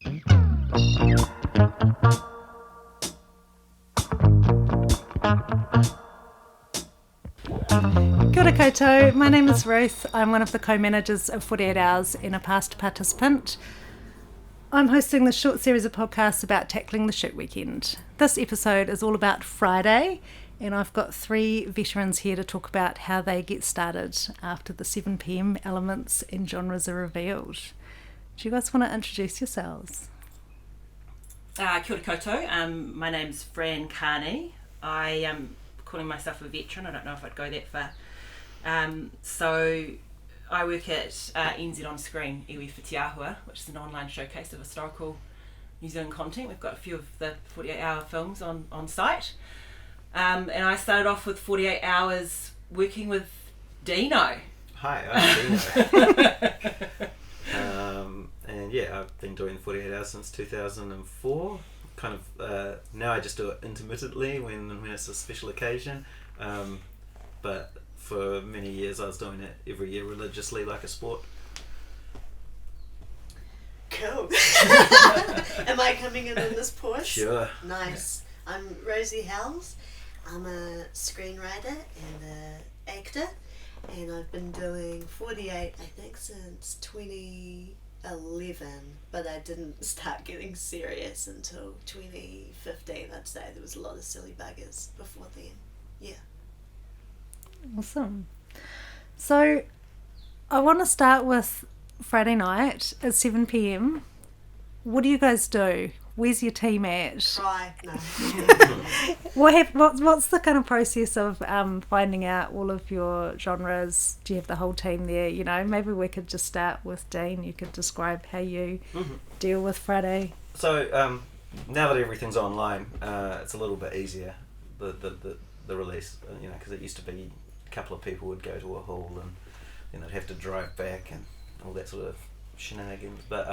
Kia ora koutou, my name is Ruth. I'm one of the co-managers of 48 Hours and a past participant. I'm hosting this short series of podcasts about tackling the shoot weekend. This episode is all about Friday, and I've got 3 veterans here to talk about how they get started after the 7 p.m. elements and genres are revealed. Do you guys want to introduce yourselves? Kia ora koutou. My name's Fran Carney. I am calling myself a veteran. I don't know if I'd go that far. So I work at NZ On Screen, Iwi for Te Ahua, which is an online showcase of historical New Zealand content. We've got a few of the 48-hour films on site. And I started off with 48 Hours working with Dino. Hi, I'm Dino. And yeah, I've been doing 48 Hours since 2004. Kind of now I just do it intermittently when it's a special occasion. But for many years I was doing it every year religiously like a sport. Cool. Am I coming in on this pause? Sure. Nice. I'm Rosie Howells. I'm a screenwriter and an actor, and I've been doing 48 I think since 2011, but I didn't start getting serious until 2015. I'd say there was a lot of silly buggers before then. Yeah. Awesome. So I want to start with Friday night at 7 p.m. What do you guys do? Where's your team at? Try. No. What's the kind of process of finding out all of your genres? Do you have the whole team there? You know, maybe we could just start with Dean. You could describe how you deal with Friday. So now that everything's online, it's a little bit easier, the release, you know, because it used to be a couple of people would go to a hall and then they'd have to drive back and all that sort of shenanigans. But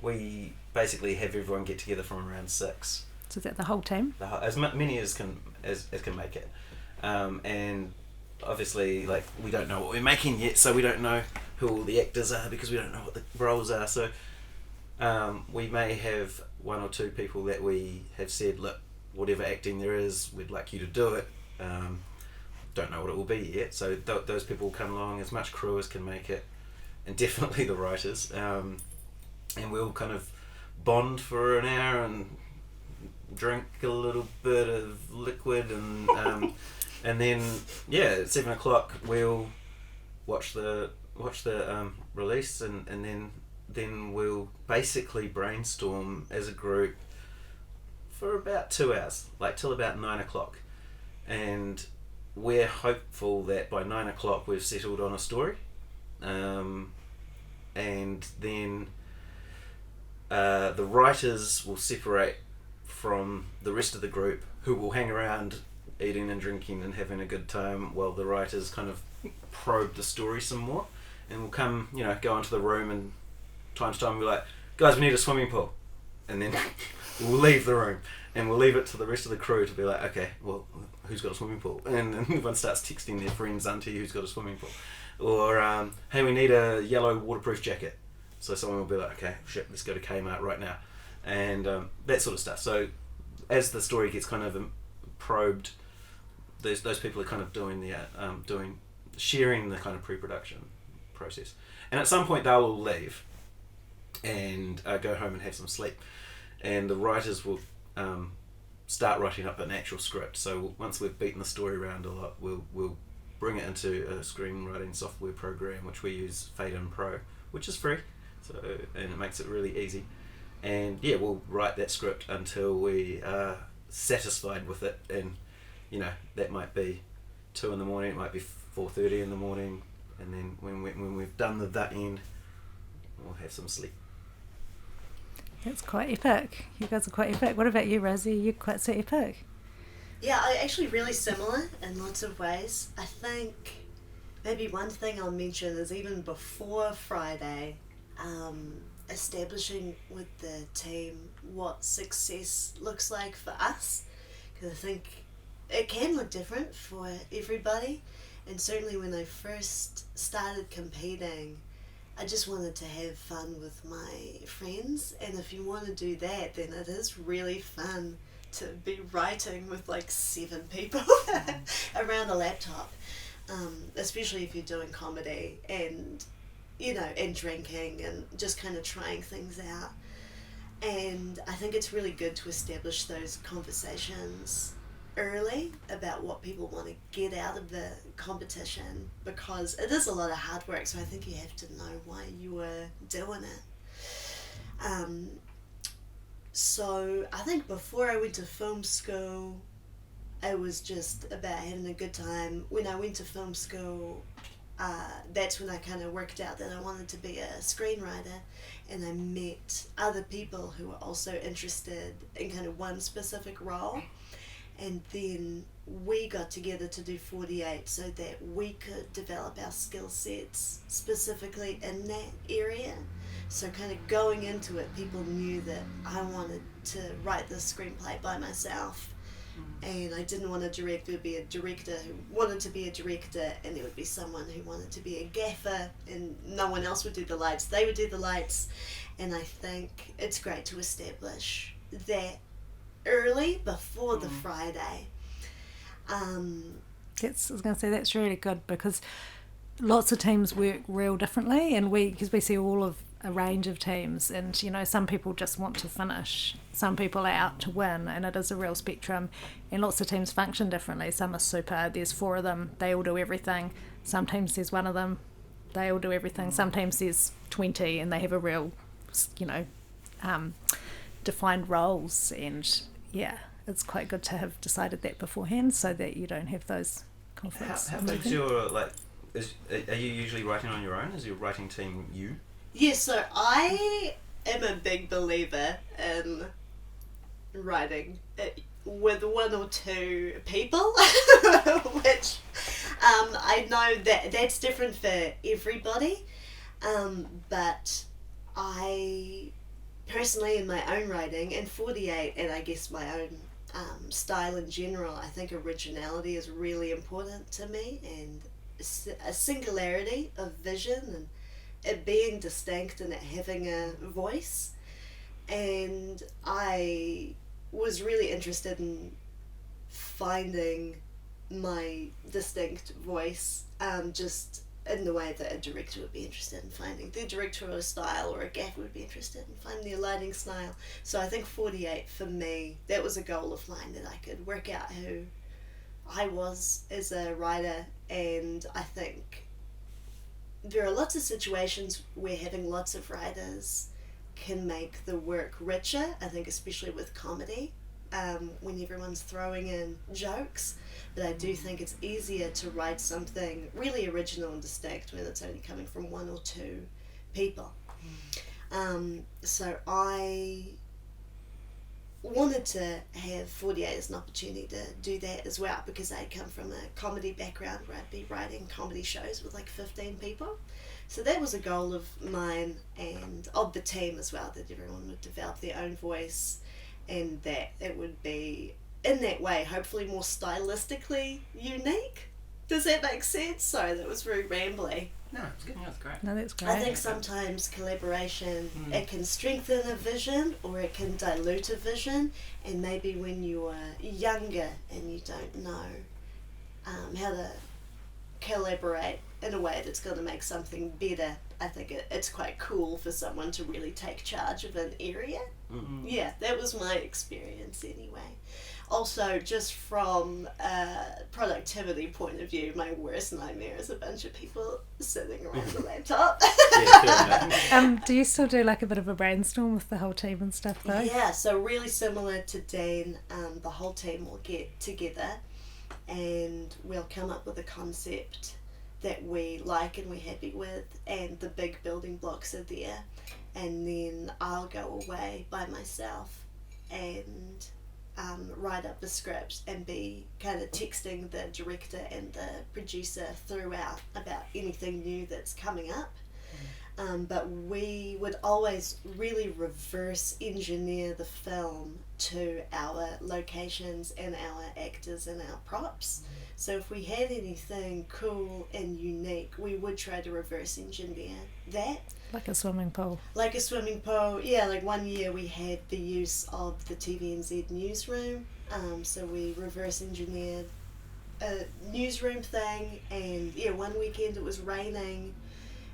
we basically have everyone get together from around 6. So is that the whole team? As many as can make it. And obviously, like, we don't know what we're making yet, so we don't know who all the actors are because we don't know what the roles are. So we may have 1 or 2 people that we have said, look, whatever acting there is, we'd like you to do it. Don't know what it will be yet, so those people will come along, as much crew as can make it, and definitely the writers. And we'll kind of bond for an hour and drink a little bit of liquid, and then at 7 o'clock we'll watch the release, and then we'll basically brainstorm as a group for about 2 hours, like till about 9 o'clock, and we're hopeful that by 9 o'clock we've settled on a story, and then the writers will separate from the rest of the group, who will hang around eating and drinking and having a good time while the writers kind of probe the story some more, and we'll come, you know, go into the room and time to time we'll be like, guys, we need a swimming pool, and then we'll leave the room and we'll leave it to the rest of the crew to be like, okay, well, who's got a swimming pool? And everyone starts texting their friends, auntie, who's got a swimming pool, or hey, we need a yellow waterproof jacket. So someone will be like, okay, shit, let's go to Kmart right now, and that sort of stuff. So as the story gets kind of probed, those people are kind of doing sharing the kind of pre-production process, and at some point they will leave and go home and have some sleep, and the writers will start writing up an actual script. So once we've beaten the story around a lot, we'll bring it into a screenwriting software program which we use, Faden Pro, which is free. So, and it makes it really easy, and yeah, we'll write that script until we are satisfied with it, and you know, that might be 2 in the morning, it might be 4:30 in the morning, and then when we've done that end, we'll have some sleep. That's quite epic. You guys are quite epic. What about you, Rosie? You're quite so epic. Yeah, actually really similar in lots of ways. I think maybe one thing I'll mention is even before Friday, establishing with the team what success looks like for us, because I think it can look different for everybody, and certainly when I first started competing, I just wanted to have fun with my friends, and if you want to do that, then it is really fun to be writing with like 7 people around a laptop, especially if you're doing comedy and, you know, and drinking and just kind of trying things out. And I think it's really good to establish those conversations early about what people want to get out of the competition, because it is a lot of hard work, so I think you have to know why you were doing it. So I think before I went to film school, it was just about having a good time. When I went to film school, that's when I kind of worked out that I wanted to be a screenwriter, and I met other people who were also interested in kind of one specific role. And then we got together to do 48 so that we could develop our skill sets specifically in that area. So kind of going into it, people knew that I wanted to write this screenplay by myself. And I didn't want a director to be a director who wanted to be a director, and there would be someone who wanted to be a gaffer, and no one else would do the lights. They would do the lights. And I think it's great to establish that early before the Friday. I was going to say that's really good, because lots of teams work real differently, and because we see all of a range of teams, and you know, some people just want to finish, some people are out to win, and it is a real spectrum, and lots of teams function differently. Some are super, there's 4 of them, they all do everything. Some teams there's 1 of them, they all do everything. Some teams there's 20 and they have a real, you know, defined roles, and yeah, it's quite good to have decided that beforehand so that you don't have those conflicts. How big's your, like, are you usually writing on your own? Is your writing team you? Yes, so I am a big believer in writing with 1 or 2 people, which I know that that's different for everybody, but I personally, in my own writing, and 48, and I guess my own style in general, I think originality is really important to me, and a singularity of vision, and it being distinct and it having a voice. And I was really interested in finding my distinct voice, just in the way that a director would be interested in finding their directorial style, or a gaffer would be interested in finding their lighting style. So I think 48 for me, that was a goal of mine, that I could work out who I was as a writer. And I think there are lots of situations where having lots of writers can make the work richer. I think especially with comedy, when everyone's throwing in jokes. But I do think it's easier to write something really original and distinct when it's only coming from 1 or 2 people. So I wanted to have 48 as an opportunity to do that as well, because I come from a comedy background where I'd be writing comedy shows with like 15 people. So that was a goal of mine and of the team as well, that everyone would develop their own voice, and that it would be, in that way, hopefully more stylistically unique. Does that make sense? Sorry, that was very rambly. No, it's good. That's great. No, that's great. I think sometimes collaboration, it can strengthen a vision or it can dilute a vision, and maybe when you are younger and you don't know how to collaborate in a way that's going to make something better, I think it's quite cool for someone to really take charge of an area. Mm-hmm. Yeah, that was my experience anyway. Also, just from a productivity point of view, my worst nightmare is a bunch of people sitting around the laptop. Do you still do like a bit of a brainstorm with the whole team and stuff though? Yeah, so really similar to Dan, the whole team will get together and we'll come up with a concept that we like and we're happy with, and the big building blocks are there, and then I'll go away by myself and write up the script and be kind of texting the director and the producer throughout about anything new that's coming up. But we would always really reverse engineer the film to our locations and our actors and our props. So if we had anything cool and unique, we would try to reverse engineer that. Like a swimming pool. Like a swimming pool, yeah. Like one year we had the use of the TVNZ newsroom, so we reverse engineered a newsroom thing, and yeah, one weekend it was raining,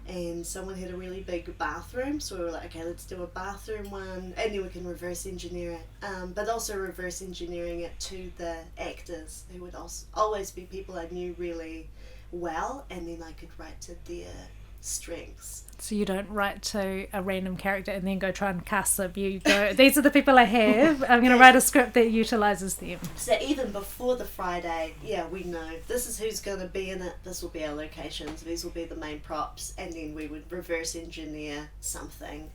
and someone had a really big bathroom, so we were like, okay, let's do a bathroom one, and then we can reverse engineer it, but also reverse engineering it to the actors, who would also always be people I knew really well, and then I could write to their strengths. So you don't write to a random character and then go try and cast them. You go, these are the people I have. I'm going to write a script that utilises them. So even before the Friday, yeah, we know this is who's going to be in it. This will be our locations. These will be the main props. And then we would reverse engineer something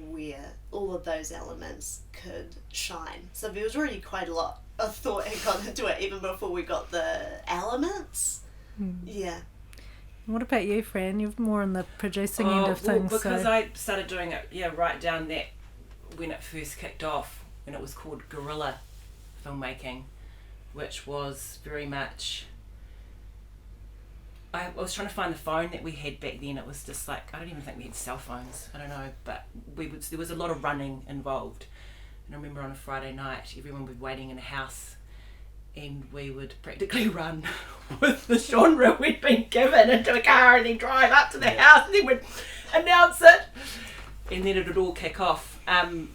where all of those elements could shine. So there was already quite a lot of thought had gone into it even before we got the elements. Yeah. What about you, Fran? You're more on the producing end of things. Because I started doing it, right down that when it first kicked off, and it was called guerrilla filmmaking, which was very much... I was trying to find the phone that we had back then. It was just like, I don't even think we had cell phones. I don't know, but there was a lot of running involved. And I remember on a Friday night, everyone would be waiting in a house, and we would practically run with the genre we'd been given into a car and then drive up to the house and then we'd announce it and then it would all kick off. So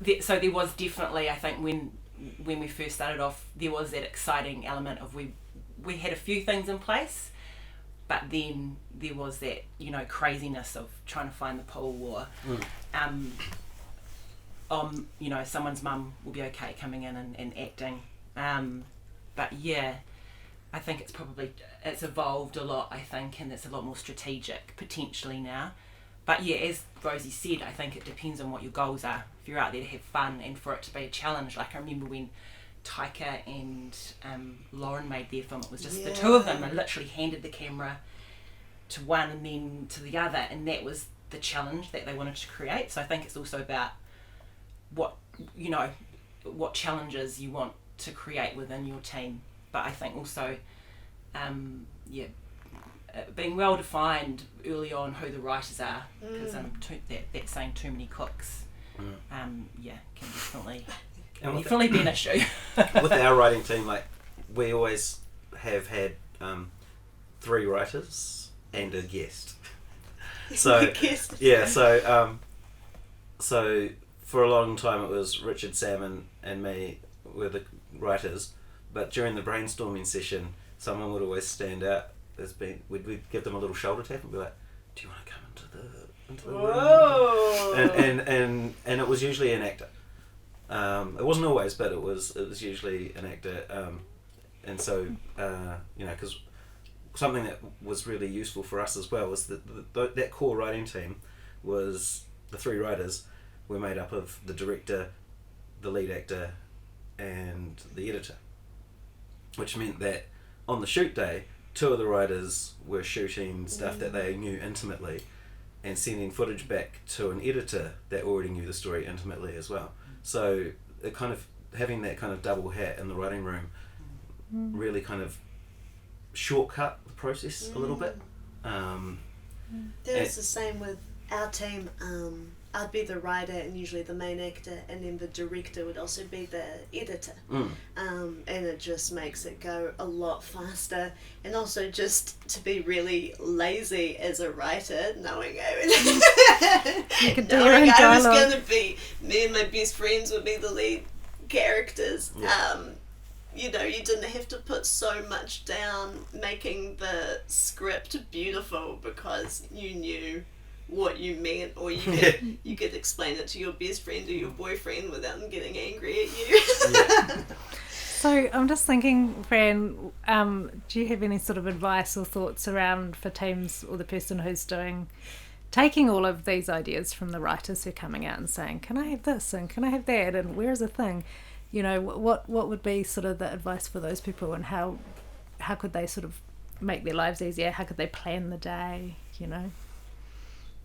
there was definitely, I think, when we first started off, there was that exciting element of we had a few things in place, but then there was that, craziness of trying to find the pool or someone's mum will be okay coming in and acting. But yeah, I think it's evolved a lot, I think, and it's a lot more strategic potentially now. But yeah, as Rosie said, I think it depends on what your goals are. If you're out there to have fun and for it to be a challenge, like I remember when Taika and Lauren made their film, it was just the two of them. They literally handed the camera to one and then to the other, and that was the challenge that they wanted to create. So I think it's also about what challenges you want to create within your team, but I think also being well defined early on who the writers are, because that saying too many cooks can definitely be an issue. With our writing team, like we always have had 3 writers and a guest. So so for a long time it was Richard, Sam and me were the writers, but during the brainstorming session someone would always stand out we'd give them a little shoulder tap and be like, do you want to come into the room? And it was usually an actor. It wasn't always, but it was usually an actor, and so because something that was really useful for us as well was that core writing team was the 3 writers were made up of the director, the lead actor, and the editor, which meant that on the shoot day 2 of the writers were shooting stuff that they knew intimately and sending footage back to an editor that already knew the story intimately as well. So it kind of having that kind of double hat in the writing room really kind of shortcut the process a little bit. There's the same with our team. I'd be the writer and usually the main actor, and then the director would also be the editor. And it just makes it go a lot faster. And also just to be really lazy as a writer, knowing I was going to be, me and my best friends would be the lead characters. You didn't have to put so much down making the script beautiful because you knew what you meant, or you could explain it to your best friend or your boyfriend without them getting angry at you. So I'm just thinking, Fran, do you have any sort of advice or thoughts around for teams or the person who's taking all of these ideas from the writers who are coming out and saying, can I have this and can I have that and where's a thing? What would be sort of the advice for those people, and how could they sort of make their lives easier? How could they plan the day,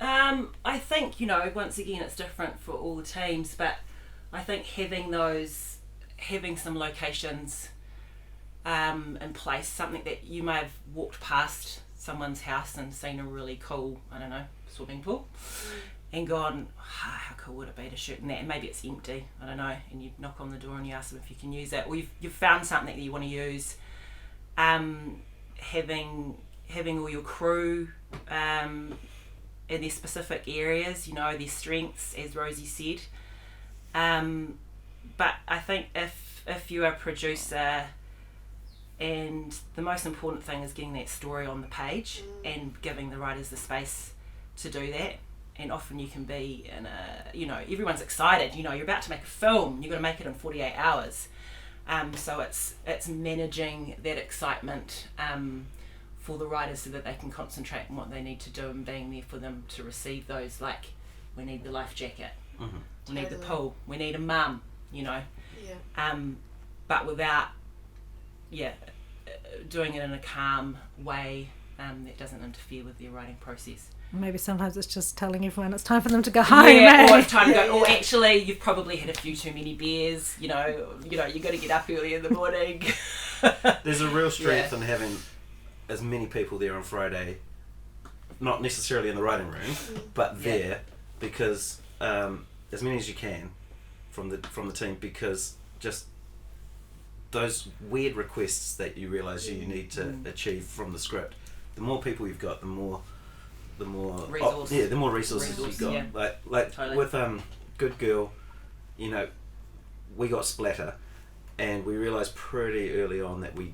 I think, once again, it's different for all the teams, but I think having some locations in place, something that you may have walked past someone's house and seen a really cool, I don't know, swimming pool, and gone, how cool would it be to shoot in that? And maybe it's empty, I don't know, and you knock on the door and you ask them if you can use it, or you've found something that you want to use. Having all your crew in their specific areas, you know, their strengths, as Rosie said. But I think if you're a producer, and the most important thing is getting that story on the page and giving the writers the space to do that. And often you can be in a, you know, everyone's excited, you know, you're about to make a film, you're going to make it in 48 hours. So it's managing that excitement for the writers so that they can concentrate on what they need to do and being there for them to receive those, like, we need the life jacket, we need the pool, we need a mum, you know. But without, doing it in a calm way that doesn't interfere with their writing process. Maybe sometimes it's just telling everyone it's time for them to go home. Or it's time to go. Or actually, you've probably had a few too many beers. You know, you got to get up early in the morning. There's a real strength in having as many people there on Friday, not necessarily in the writing room, but there, because as many as you can from the team, because just those weird requests that you realise you need to achieve from the script, the more people you've got, the more resources. the more resources you've got. Yeah. Like Totally. with Good Girl, you know, we got splatter, and we realised pretty early on that we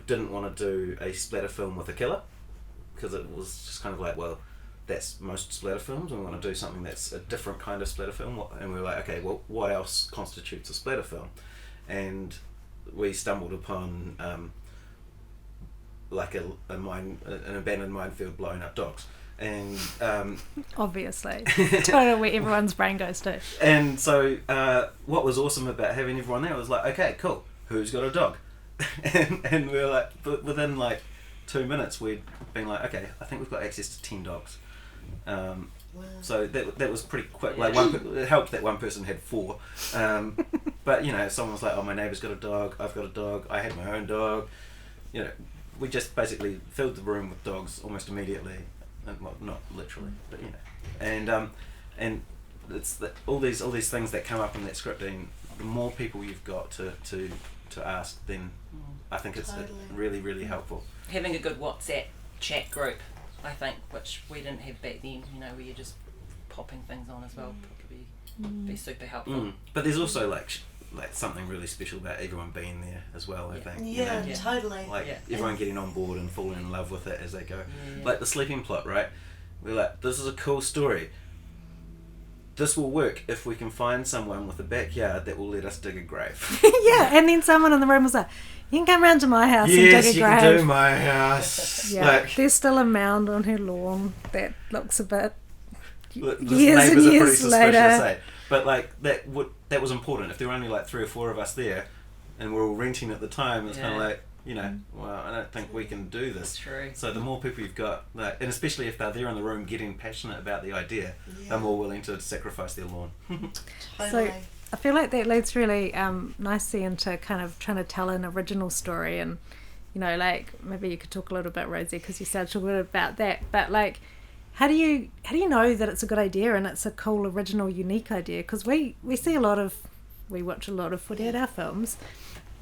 didn't want to do a splatter film with a killer, because it was just kind of like, well, that's most splatter films, and we want to do something that's a different kind of splatter film. And we were like, okay, well, what else constitutes a splatter film? And we stumbled upon like an abandoned minefield blowing up dogs, and Obviously, totally where everyone's brain goes to. And so what was awesome about having everyone there was like, okay, cool, who's got a dog? and we were like, within like 2 minutes we'd been like, okay, I think we've got access to 10 dogs. So that was pretty quick. Like it helped that one person had 4, but you know, someone was like, oh, my neighbour's got a dog, I've got a dog, I had my own dog. You know, we just basically filled the room with dogs almost immediately, and well, not literally, but you know, and it's all these things that come up in that scripting. The more people you've got to ask, then I think it's really, really helpful. Having a good WhatsApp chat group, I think, which we didn't have back then, you know, where you're just popping things on as well, probably be super helpful. But there's also like something really special about everyone being there as well, I think. Yeah, you know? totally. Like everyone getting on board and falling in love with it as they go. Like the sleeping plot, right? We're like, this is a cool story. This will work if we can find someone with a backyard that will let us dig a grave. Yeah, and then someone in the room was like, you can come round to my house and dig a grave. Yes, you can do my house. Yeah, like, there's still a mound on her lawn that looks a bit this years and neighbours are pretty years suspicious, later. But like that was important. If there were only like 3 or 4 of us there, and we were all renting at the time, it's kind of like, you know, well, I don't think we can do this. That's true. So the more people you've got, like, and especially if they're there in the room getting passionate about the idea, they're more willing to sacrifice their lawn. So I feel like that leads really nicely into kind of trying to tell an original story, and you know, like maybe you could talk a little bit, Rosie, because you started talking about that. But like, how do you know that it's a good idea and it's a cool, original, unique idea? Because we watch a lot of 48-hour films,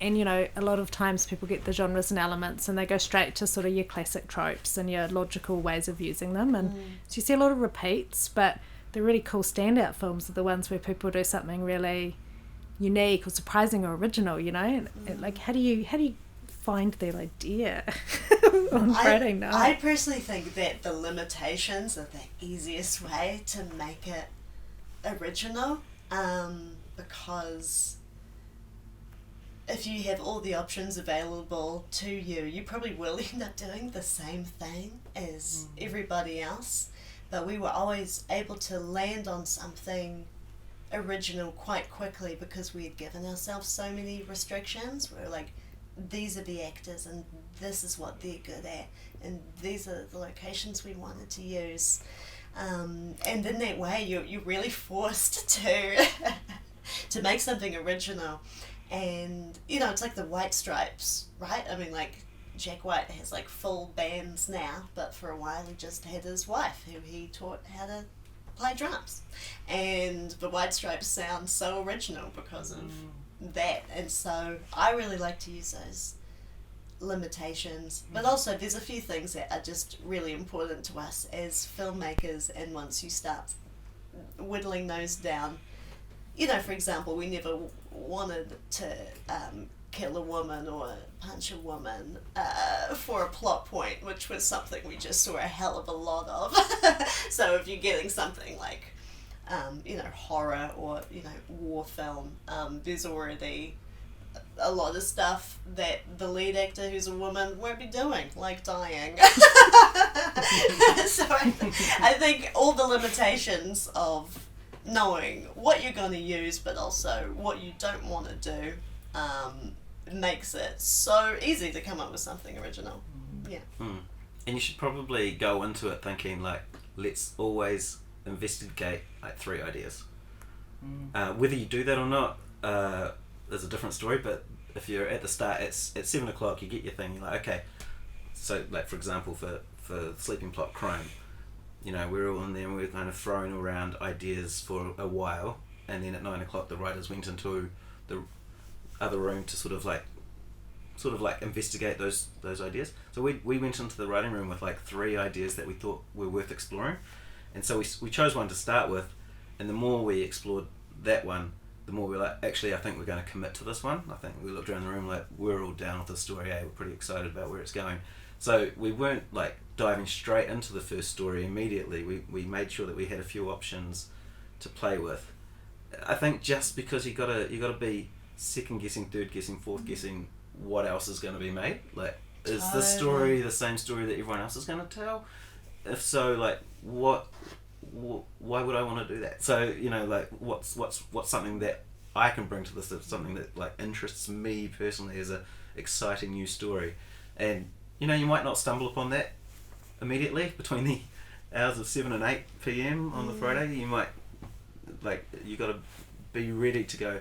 and you know, a lot of times people get the genres and elements and they go straight to sort of your classic tropes and your logical ways of using them, and so you see a lot of repeats. But the really cool standout films are the ones where people do something really unique or surprising or original, you know. Like, how do you find that idea on Friday night? I personally think that the limitations are the easiest way to make it original, because if you have all the options available to you, you probably will end up doing the same thing as everybody else. But we were always able to land on something original quite quickly because we had given ourselves so many restrictions. We were like, these are the actors and this is what they're good at and these are the locations we wanted to use. And in that way, you're really forced to make something original. And, you know, it's like the White Stripes, right? I mean, like, Jack White has like full bands now, but for a while he just had his wife who he taught how to play drums. And the White Stripes sound so original because of that. And so I really like to use those limitations, but also there's a few things that are just really important to us as filmmakers, and once you start whittling those down, you know, for example, we never wanted to kill a woman or punch a woman for a plot point, which was something we just saw a hell of a lot of. So if you're getting something like you know, horror or, you know, war film, there's already a lot of stuff that the lead actor who's a woman won't be doing, like dying. So I think all the limitations of knowing what you're going to use but also what you don't want to do makes it so easy to come up with something original. Yeah. And you should probably go into it thinking like, let's always investigate like 3 ideas. Whether you do that or not is a different story, but if you're at the start at 7 o'clock, you get your thing, you're like, okay, so like for example for Sleeping Plot Crime, you know, we're all in there and we're kind of throwing around ideas for a while, and then at 9 o'clock the writers went into the other room to sort of like investigate those ideas. So we went into the writing room with like 3 ideas that we thought were worth exploring, and so we chose one to start with, and the more we explored that one, the more we're like, actually I think we're going to commit to this one. I think we looked around the room like, we're all down with the story, we're pretty excited about where it's going. So we weren't like diving straight into the first story immediately. We made sure that we had a few options to play with. I think just because you gotta be second guessing, third guessing, fourth guessing what else is going to be made. Like, is this story the same story that everyone else is going to tell? If so, like, why would I want to do that? So, you know, like, what's something that I can bring to this, that's something that like interests me personally as a exciting new story. And, you know, you might not stumble upon that immediately between the hours of 7 and 8 p.m. on the Friday. You might, like, you got to be ready to go,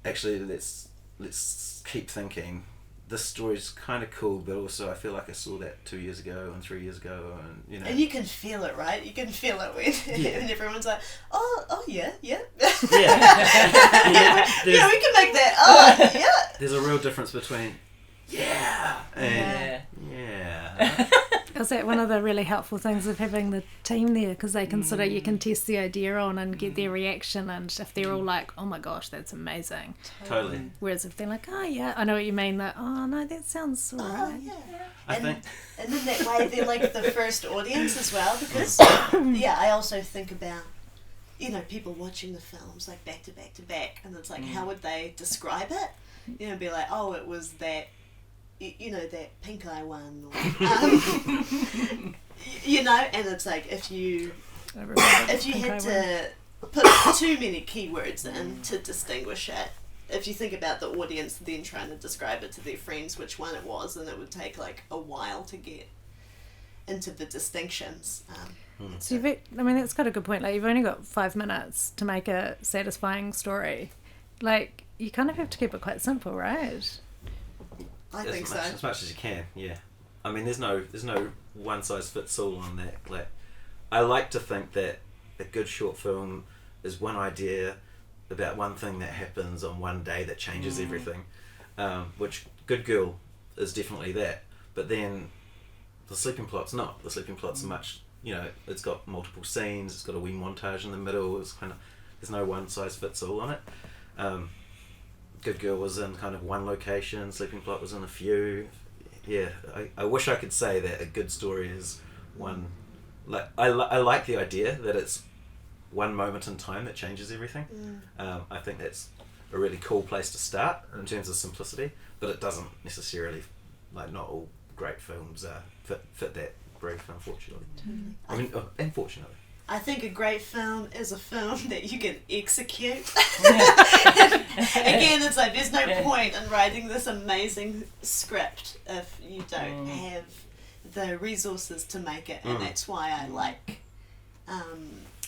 actually, let's keep thinking. This story's kind of cool, but also I feel like I saw that 2 years ago and 3 years ago, and you know. And you can feel it, right? You can feel it when and everyone's like, oh yeah. Yeah, We can make that. Oh yeah. There's a real difference between and yeah. Is that one of the really helpful things of having the team there? Because they can sort of, you can test the idea on and get their reaction, and if they're all like, oh my gosh, that's amazing. Totally. Whereas if they're like, oh yeah, I know what you mean, like, oh no, that sounds alright. Oh yeah. I think. And in that way, they're like the first audience as well, because I also think about, you know, people watching the films like back to back to back, and it's like, how would they describe it? You know, be like, oh, it was that. You know, that pink eye one, or, you know, and it's like if you had to put too many keywords in to distinguish it, if you think about the audience then trying to describe it to their friends which one it was, then it would take like a while to get into the distinctions. So that's got a good point. Like, you've only got 5 minutes to make a satisfying story. Like, you kind of have to keep it quite simple, right? I think so. As much as you can, yeah. I mean, there's no one size fits all on that. Like, I like to think that a good short film is one idea about one thing that happens on one day that changes everything. Which Good Girl is definitely that. But then the Sleeping Plot's not. The Sleeping Plot's much, you know, it's got multiple scenes. It's got a wee montage in the middle. It's kind of, there's no one size fits all on it. Good Girl was in kind of one location, Sleeping Plot was in a few. Yeah, I wish I could say that a good story is one. Like, I like the idea that it's one moment in time that changes everything. I think that's a really cool place to start in terms of simplicity, but it doesn't necessarily, like, not all great films fit that brief, unfortunately. I mean, unfortunately. I think a great film is a film that you can execute. Again, it's like there's no point in writing this amazing script if you don't have the resources to make it, and that's why I like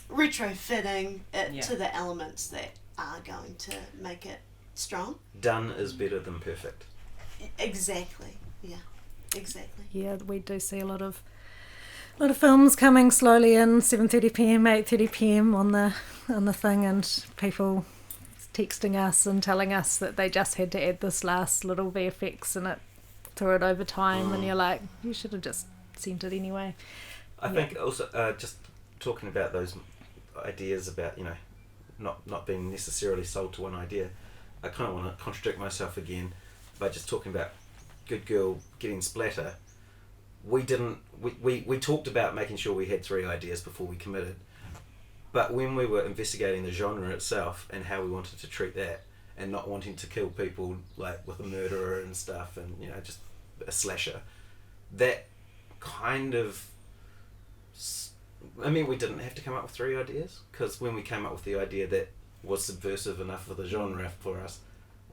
retrofitting it to the elements that are going to make it strong. Done is better than perfect. Exactly. Yeah, exactly. Yeah, we do see a lot of films coming slowly in 7:30 p.m, 8:30 p.m on the thing, and people texting us and telling us that they just had to add this last little VFX and it threw it over time, and you're like, you should have just sent it anyway. I think also just talking about those ideas about, you know, not being necessarily sold to one idea, I kind of want to contradict myself again by just talking about Good Girl getting splatter. We talked about making sure we had 3 ideas before we committed, but when we were investigating the genre itself and how we wanted to treat that, and not wanting to kill people like with a murderer and stuff, and, you know, just a slasher, that kind of, I mean, we didn't have to come up with 3 ideas, because when we came up with the idea that was subversive enough for the genre for us,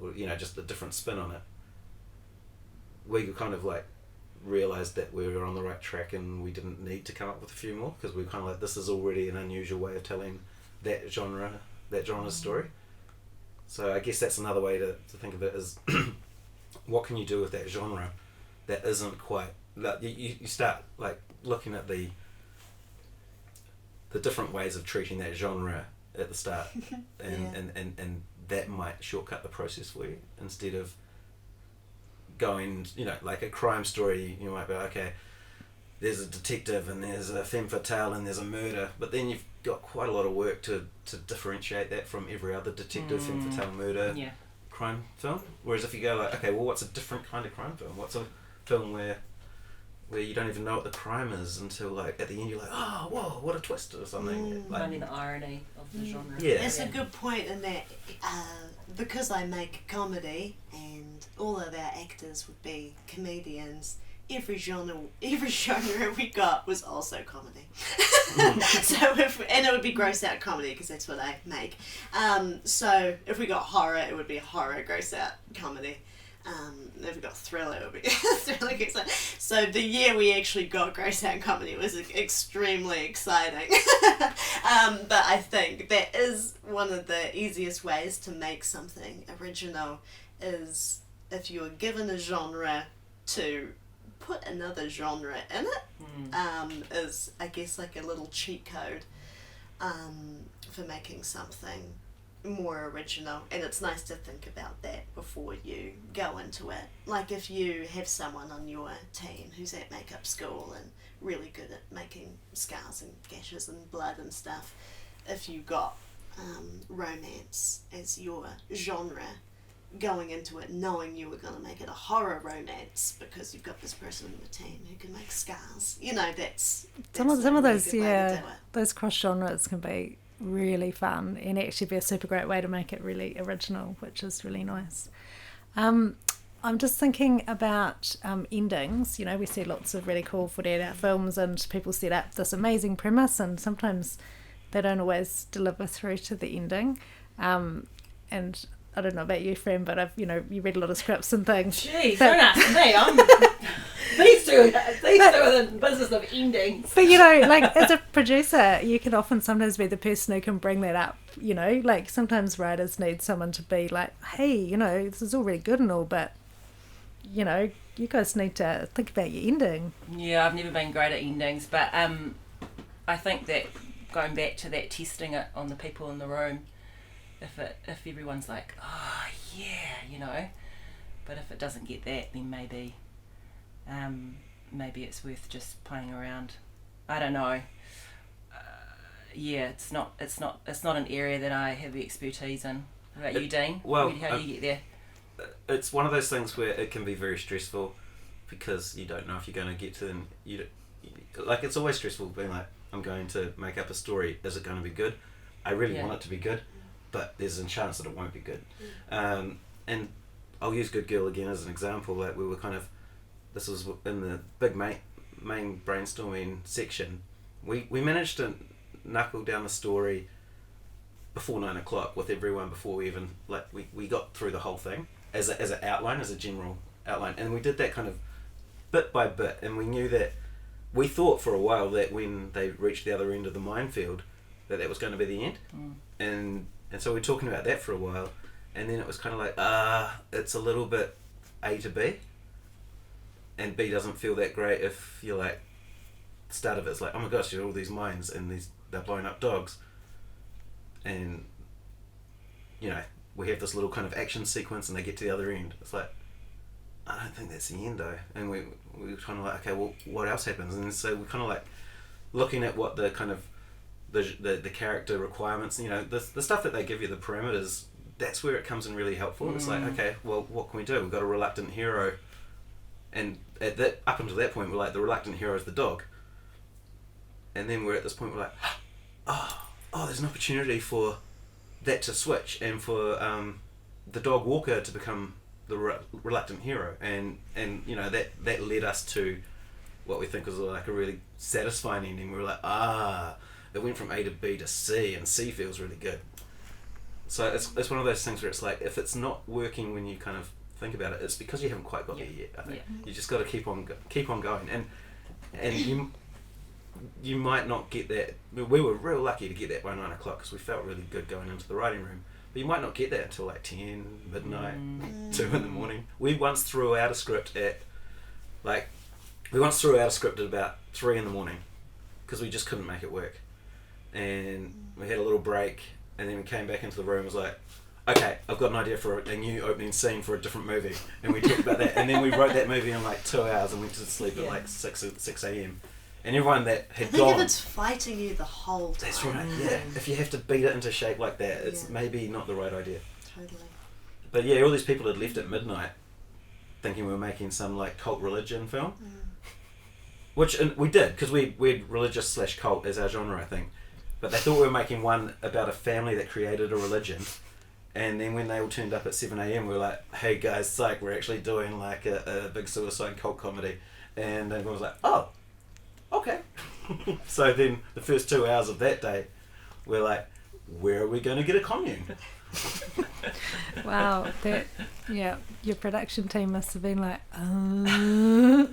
or, you know, just a different spin on it, we kind of like realised that we were on the right track and we didn't need to come up with a few more, because we were kind of like, this is already an unusual way of telling that genre's story. So I guess that's another way to think of it, is what can you do with that genre that isn't quite, like, you start like looking at the different ways of treating that genre at the start, and that might shortcut the process for you, instead of going, you know, like a crime story. You might be like, okay, there's a detective and there's a femme fatale and there's a murder, but then you've got quite a lot of work to differentiate that from every other detective, femme fatale, murder, crime film. Whereas if you go like, okay, well, what's a different kind of crime film? What's a film where you don't even know what the crime is until like at the end you're like, oh, whoa, what a twist or something. Like, Only the irony of the genre. Yeah. That's a good point in that, because I make comedy and all of our actors would be comedians, every genre we got was also comedy. And it would be gross out comedy, because that's what I make. So if we got horror, it would be a horror gross out comedy. If we got thriller, it would be thriller gross out. So the year we actually got gross out comedy was extremely exciting. But I think that is one of the easiest ways to make something original, is if you are given a genre, to put another genre in it, is, I guess, like a little cheat code for making something more original. And it's nice to think about that before you go into it. Like if you have someone on your team who's at makeup school and really good at making scars and gashes and blood and stuff, if you got romance as your genre, going into it knowing you were going to make it a horror romance because you've got this person on your team who can make scars, you know, that's some of really those, good way to do it. those cross genres can be really fun and actually be a super great way to make it really original, which is really nice. I'm just thinking about endings. You know, we see lots of really cool 48-hour films and people set up this amazing premise, and sometimes they don't always deliver through to the ending. And I don't know about you, Fran, but you read a lot of scripts and things. Jeez, don't ask me. These two are in the business of endings. But, you know, like, as a producer, you can often sometimes be the person who can bring that up, you know? Like, sometimes writers need someone to be like, hey, you know, this is all really good and all, but, you know, you guys need to think about your ending. Yeah, I've never been great at endings, but I think that going back to that, testing it on the people in the room, if everyone's like, oh, yeah, you know, but if it doesn't get that, then maybe it's worth just playing around. I don't know. It's not an area that I have expertise in. What about you, Dean? Well, how do you get there? It's one of those things where it can be very stressful because you don't know if you're going to get to them. Like, it's always stressful being like, I'm going to make up a story. Is it going to be good? I really want it to be good, but there's a chance that it won't be good. And I'll use Good Girl again as an example. Like, we were this was in the big main brainstorming section. We managed to knuckle down the story before 9 o'clock with everyone before we even, like, we got through the whole thing as an outline, as a general outline. And we did that kind of bit by bit, and we knew that, we thought for a while that when they reached the other end of the minefield, that was going to be the end. And so we were talking about that for a while, and then it was kind of like, it's a little bit A to B. and B doesn't feel that great if you're like, the start of it's like, oh my gosh, there are all these mines and they're blowing up dogs, and we have this little kind of action sequence and they get to the other end. It's like, I don't think that's the end though. And we're kind of like, okay, well, what else happens? And so we're kind of like looking at what the kind of the character requirements, the stuff that they give you, the parameters, that's where it comes in really helpful. It's like, okay, well, what can we do? We've got a reluctant hero, and up until that point we're like, the reluctant hero is the dog, and then we're at this point we're like, oh, there's an opportunity for that to switch and for the dog walker to become the reluctant hero, and that led us to what we think was like a really satisfying ending. We were like, it went from A to B to C, and C feels really good. So it's one of those things where it's like, if it's not working when you kind of think about it, it's because you haven't quite got there yet. I think you just got to keep on going, and you might not get that. We were real lucky to get that by 9 o'clock because we felt really good going into the writing room. But you might not get that until like 10, midnight, 2 in the morning. We once threw out a script at about 3 in the morning because we just couldn't make it work. And we had a little break, and then we came back into the room and was like, okay, I've got an idea for a new opening scene for a different movie. And we talked about that. And then we wrote that movie in like 2 hours and went to sleep at like 6 a.m. And everyone that had gone... I think if it's fighting you the whole time. That's right, yeah. If you have to beat it into shape like that, it's maybe not the right idea. Totally. But yeah, all these people had left at midnight thinking we were making some like cult religion film. Which we did, because we had religious / cult as our genre, I think. But they thought we were making one about a family that created a religion. And then when they all turned up at 7 a.m, we were like, hey guys, psych, we're actually doing like a big suicide cult comedy. And everyone was like, oh, okay. So then the first 2 hours of that day, we're like, where are we going to get a commune? Wow, your production team must have been like, I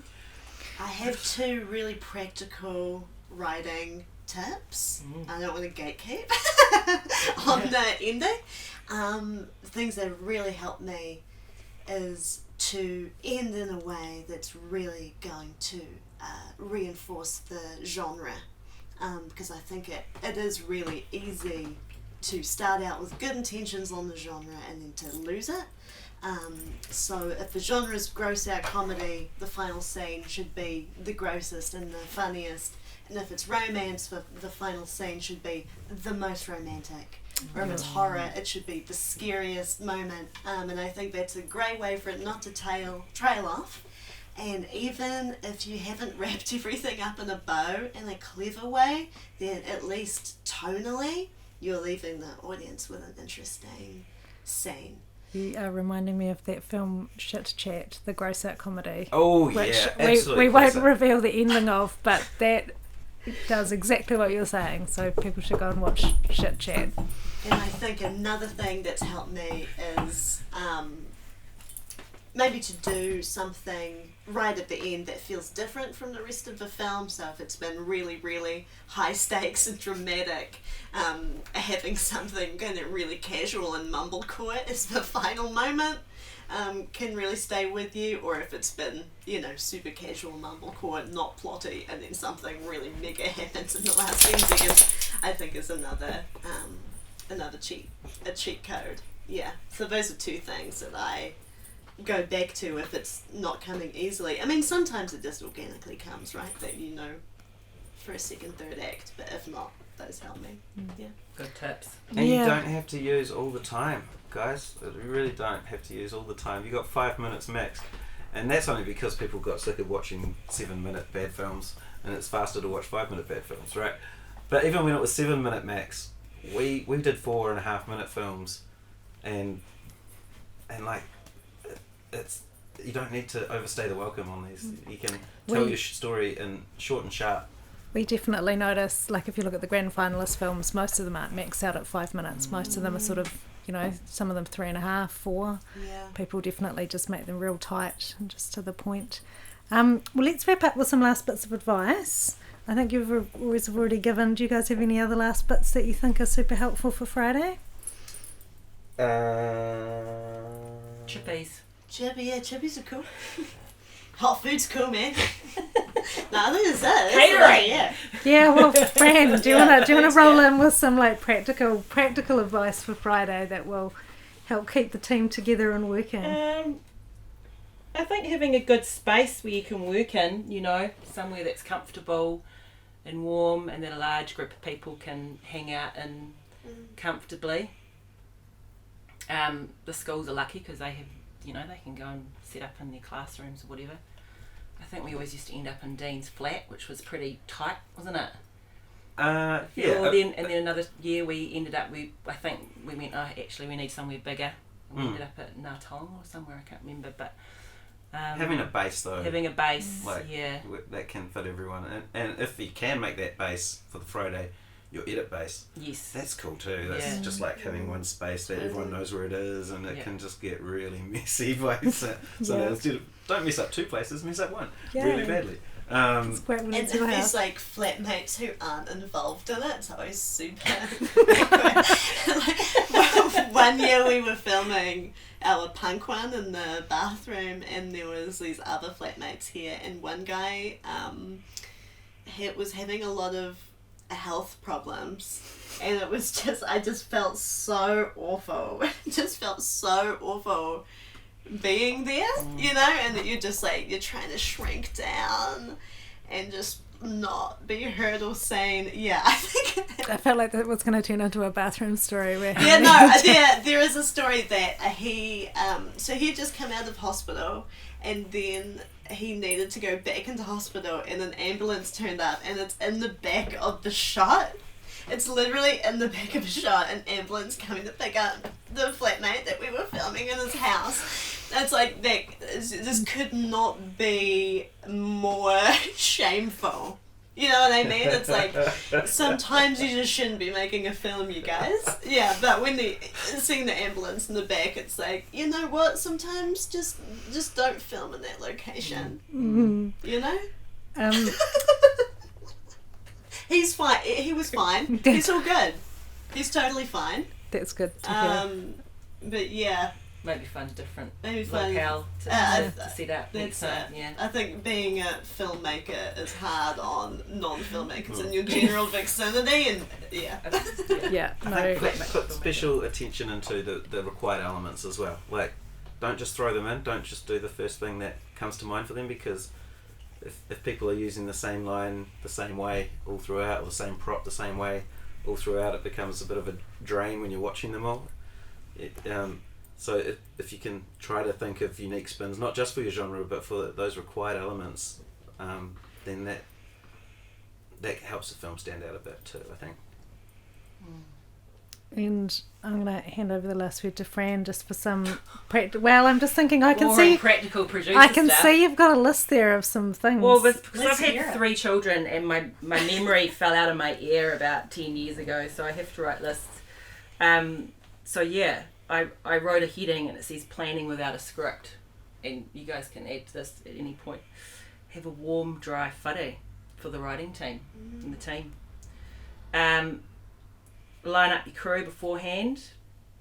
have 2 really practical writing tips. I don't want to gatekeep on the ending. Things that really helped me is to end in a way that's really going to reinforce the genre, because I think it is really easy to start out with good intentions on the genre and then to lose it. So if the genre is gross out comedy, the final scene should be the grossest and the funniest, and if it's romance, the final scene should be the most romantic, or if it's horror, it should be the scariest moment, and I think that's a great way for it not to trail off. And even if you haven't wrapped everything up in a bow in a clever way, then at least tonally you're leaving the audience with an interesting scene. You are reminding me of that film Shit Chat, the gross out comedy. Oh, which yeah, absolutely. We won't reveal the ending of, but that does exactly what you're saying. So people should go and watch Shit Chat. And I think another thing that's helped me is maybe to do something right at the end that feels different from the rest of the film. So if it's been really, really high stakes and dramatic, having something kind of really casual and mumblecore as the final moment can really stay with you. Or if it's been, super casual mumblecore, not plotty, and then something really mega happens in the last 10 seconds, I think is another cheat code. Yeah, so those are 2 things that I go back to if it's not coming easily. I mean, sometimes it just organically comes, right? That for a second, third act, but if not, those help me. Yeah. Good tips. And you don't have to use all the time, guys. You really don't have to use all the time. You got 5 minutes max, and that's only because people got sick of watching 7-minute bad films, and it's faster to watch 5-minute bad films, right? But even when it was 7-minute max, we did 4.5-minute films, and like. You don't need to overstay the welcome on these. You can tell your story in short and sharp. We definitely notice, like if you look at the grand finalist films, most of them aren't maxed out at 5 minutes. Most of them are sort of, some of them 3.5, 4. Yeah. People definitely just make them real tight and just to the point. Well, let's wrap up with some last bits of advice. I think you've already given. Do you guys have any other last bits that you think are super helpful for Friday? Chippies. Chippies are cool. Hot food's cool, man. No, I think it's it. Catering. Yeah. Yeah, well, Fran, do you want to thanks, roll yeah. in with some like practical advice for Friday that will help keep the team together and working? I think having a good space where you can work in, you know, somewhere that's comfortable and warm, and that a large group of people can hang out in comfortably. The schools are lucky because they have, you know, they can go and set up in their classrooms or whatever. I think we always used to end up in Dean's flat, which was pretty tight, wasn't it? Yeah. Then another year we ended up, I think we went, oh, actually we need somewhere bigger. We ended up at Natong or somewhere, I can't remember, but having a base though. Having a base, like, yeah. That can fit everyone. And if you can make that base for the Friday, your edit base. Yes. That's cool too. That's just like having one space that everyone knows where it is, and it can just get really messy by so instead of, don't mess up two places, mess up one really badly. It's great when And it's if your there's house. like flatmates who aren't involved in it, it's always super. Like, one year we were filming our punk one in the bathroom, and there was these other flatmates here, and one guy was having a lot of health problems, and it was just, I just felt so awful. Just felt so awful being there, you know, and that you're just like, you're trying to shrink down and just not be heard or seen. Yeah, I think I felt like that was going to turn into a bathroom story where there is a story that he so he'd just come out of hospital, and then he needed to go back into hospital, and an ambulance turned up, and it's in the back of the shot. It's literally in the back of a shot, an ambulance coming to pick up the flatmate that we were filming in his house. It's like, this could not be more shameful. You know what I mean? It's like, sometimes you just shouldn't be making a film, you guys. Yeah, but when seeing the ambulance in the back, it's like, you know what? Sometimes just don't film in that location. You know? He's fine. He was fine. He's all good. He's totally fine. That's good to hear. But yeah. Maybe find a different Maybe find locale to set up next time. Yeah. I think being a filmmaker is hard on non-filmmakers in your general vicinity, and Yeah, I no. think put special attention into the required elements as well. Like, don't just throw them in. Don't just do the first thing that comes to mind for them, because if people are using the same line the same way all throughout, or the same prop the same way all throughout, it becomes a bit of a drain when you're watching them all. So if you can try to think of unique spins, not just for your genre, but for those required elements, then that helps the film stand out a bit too, I think. And I'm going to hand over the last word to Fran just for some well, I'm just thinking I can see practical producer I can stuff. see you've got a list there of some things. Well, because Let's I've hear had it. 3 children, and my memory fell out of my ear about 10 years ago, so I have to write lists. So yeah, I wrote a heading, and it says planning without a script, and you guys can add to this at any point. Have a warm, dry footy for the writing team and the team. Line up your crew beforehand.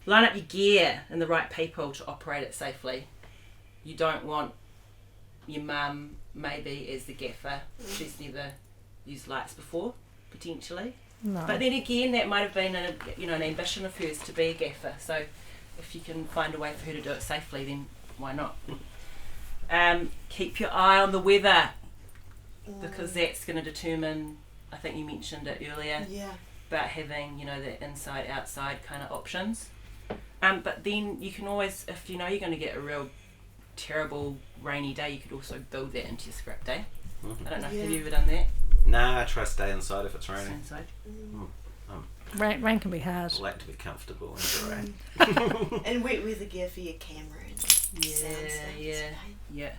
Line up your gear and the right people to operate it safely. You don't want your mum maybe as the gaffer. She's never used lights before, potentially. No. But then again, that might have been an ambition of hers to be a gaffer. So if you can find a way for her to do it safely, then why not? Keep your eye on the weather, because that's going to determine, I think you mentioned it earlier, about having, the inside outside kind of options. But then you can always, if you know you're going to get a real terrible rainy day, you could also build that into your script, eh? I don't know, have you ever done that? Nah, I try to stay inside if it's Stay raining. inside. Rain can be hard. I like to be comfortable and dry. And wet weather gear for your camera and sound things, Yeah.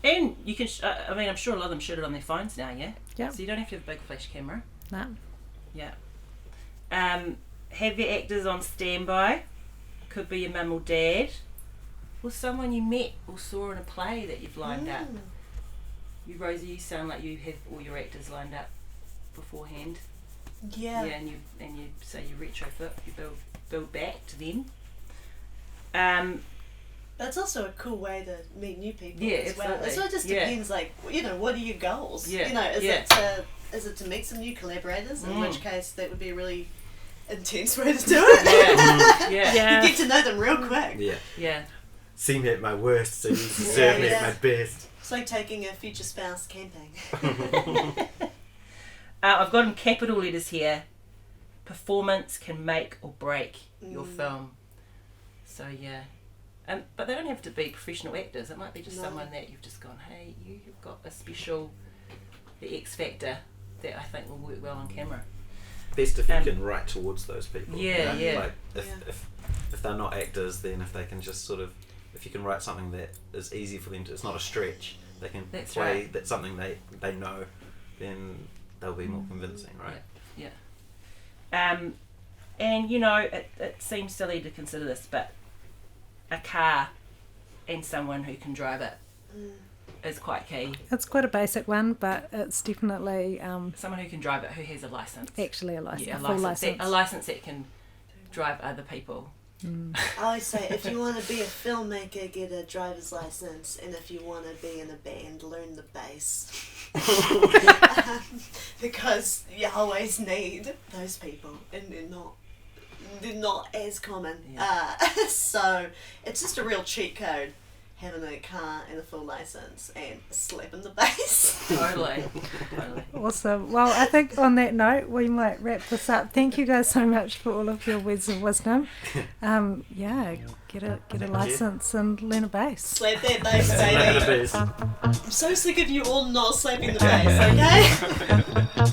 And you can, I'm sure a lot of them shoot it on their phones now, yeah? Yeah. So you don't have to have a big flash camera. No. Yeah. Have your actors on standby. Could be your mum or dad, or someone you met or saw in a play that you've lined up. You, Rosie, you sound like you have all your actors lined up beforehand. Yeah. And you say you retrofit, you build back to them. But it's also a cool way to meet new people Yeah, as well. absolutely. So it just Yeah. depends, like, what are your goals? Yeah, You know, yeah. is it to meet some new collaborators? In Mm. which case, that would be a really intense way to do it. Yeah. Yeah. You get to know them real quick. Yeah. Yeah. See me at my worst, so you deserve me at my best. It's like taking a future spouse camping. I've got in capital letters here. Performance can make or break your film. So yeah. But they don't have to be professional actors. It might be just No. someone that you've just gone, hey, you've got a special, the X factor that I think will work well on camera. Best if you can write towards those people. Yeah, yeah. Like if they're not actors, then if they can just sort of, if you can write something that is easy for them to, it's not a stretch. They can That's play right. that's something they know, then they'll be more convincing, right? Yeah. And you know, it seems silly to consider this, but a car and someone who can drive it is quite key. It's quite a basic one, but it's definitely Someone who can drive it, who has a license. actually a license, Yeah, a full license. a license that can drive other people. I always say, if you want to be a filmmaker, get a driver's license, and if you want to be in a band, learn the bass. Because you always need those people, and they're not as common. Yeah. So it's just a real cheat code, having a car and a full license and slapping the bass. Totally. Awesome. Well, I think on that note, we might wrap this up. Thank you guys so much for all of your words of wisdom. Yeah, get a license and learn a bass. Slap that bass, Learn baby. the best. I'm so sick of you all not slapping the bass, okay?